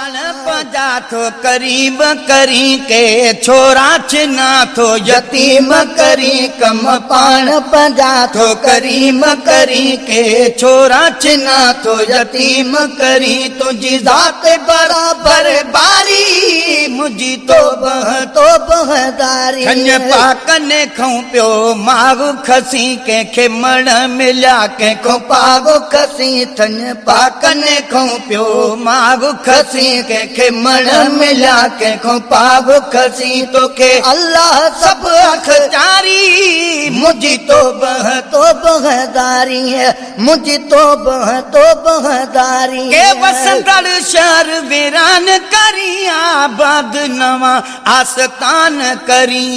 पान पंजा थो करीब करी के छोरा छिना थो यतीम करी कम पान पंजा थो करीब करी के छोरा छिना थो यतीम करी तुझी ज़ात बराबर बारी मुझी तो बहदारी खन पाकने खाऊं पियो माव खसी के मण मिलिया कंहिंखो पाव खसी थन पाकने खाऊं पियो माव खसी के मण मिलिया कंहिंखो पाव खसी तोखे अल्लाह सब अखचारी मुझी तो बहदारी है मुझी तो बहदारी के वसंदड़ शहर वीरान करी आबाद नवा आस्तान करी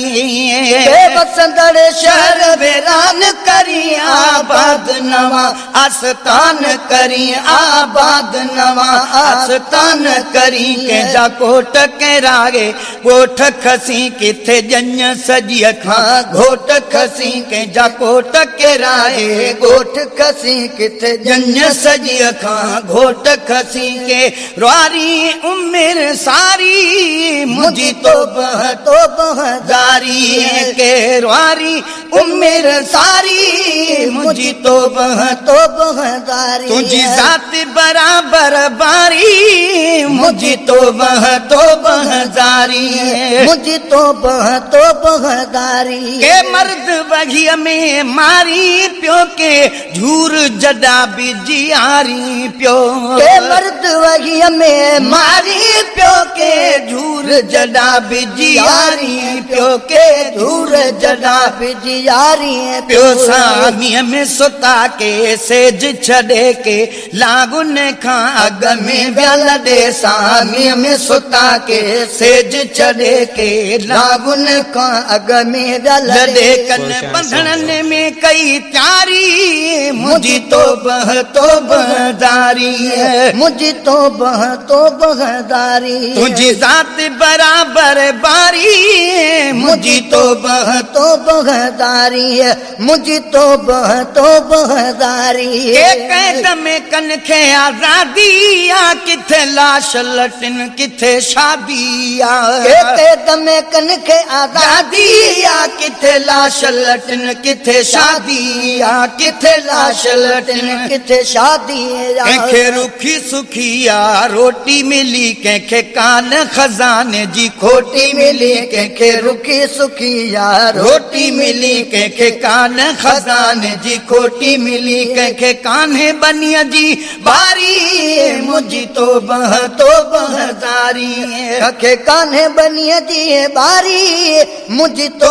के वसंदड़ शहर वीरान करी आबाद नवा आस्तान करी आबाद नवा आस्तान करी के जा कोट के रागे गोठ खसी किथे जन सजी खां घोट खसी के जा कोट के रागे गोठ खसी किथे जन सजी खां घोट खसी के रवारी उम्र सारी मुझी तो बहदारी के रवारी उम्र सारी मुझी तो बहदारी तुझी ज़ात बराबर बारी मुझी तो बहदारी मुझी तो बहदारी के मर्द बघिया में मारी पियो के झूर जडा बिजियारी पियो के मर्द बघिया में मारी पियो के झूर जडा बिजियारी पियो के झूर जडा बिजियारी पियो सामीअ में सुता के सेज छड़े के लागुन खां अग में वियल दे सामीअ में सुता के सेज छड़े के लागुन खां अग में वियल दे कन बंधन में कई त्यारी मुझी तो बहदारी मुझी तो बहदारी तुझी ज़ात बराबर बारी मुझी तो बहदारी मुझी तो बहदारी एक में कन खे आजादी आ किथे लाश लटिन किथे शादी आ एक में कन खे आजादी आ किथे लाश लटिन किथे शादी आ किथे लाश लटिन किथे शादी कंखे रुखी सुखी आ रोटी मिली कंखे कान खजाने जी खोटी मिली कंखे रुखी सुखी आ रोटी मिली कंखे कान खजाने जी खोटी मिली कंखे कान्हे बनिया जी बारी मुझी तो बहदारी कंखे कान्हे बनिया जी बारी मुझी तो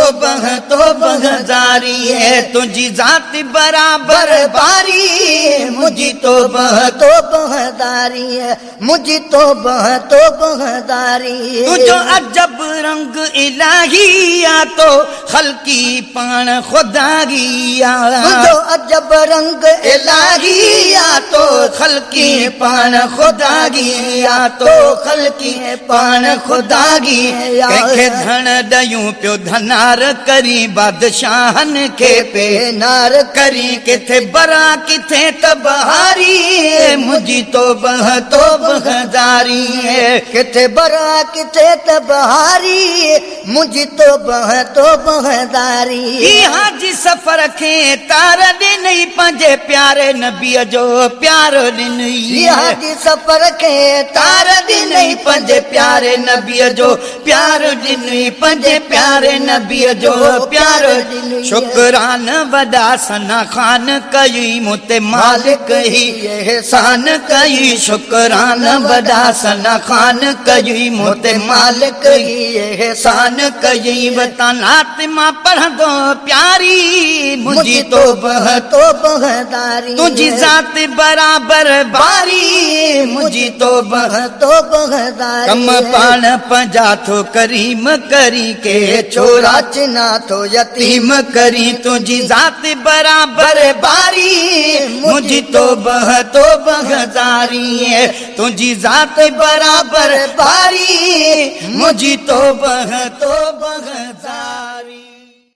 बहदारी है तुझी ज़ात बराबर बारी मुझी तो बहदारी है मुझी तो बहदारी तुझो अजब रंग इलाही आ तो खल्की पान खुदागी आ तुझो अजब रंग इलाही आ तो खल्की पान खुदागी आ तो खल्की पान खुदागी कंखे धन दयूं पियो धनार करी बादशाहन के पे नार करी किथे बरा किथे तबहारी मुझी तो बहदारी किथे बरा किथे तबहारी मुझी तो बहदारी हाजी सफर खे तार ॾिनई पंहिंजे प्यारे नबीअ जो प्यारो ॾिनई हाजी सफर खे तार ॾिनई पंहिंजे प्यारे नबीअ जो प्यारो ॾिनई पंहिंजे प्यारे नबीअ जो प्यारो ॾिनई शुक्रान वॾा सना खान कई मुते मालिक ही एहसान कई शुक्रान वॾा सना खान कई मुते मालिक ही एहसान कई वतनात मां पढ़ंदो प्यारी मुझी तो बहदारी तुझी ज़ात बराबर बारी मुझी तो बहदारी कम पान पंजा थो करीम करी के छोरा छिना थो यतीम करी तुझी ज़ात बराबर बारी मुझी तो बहदारी है तुझी ज़ात बराबर बारी मुझी तो बहदारी।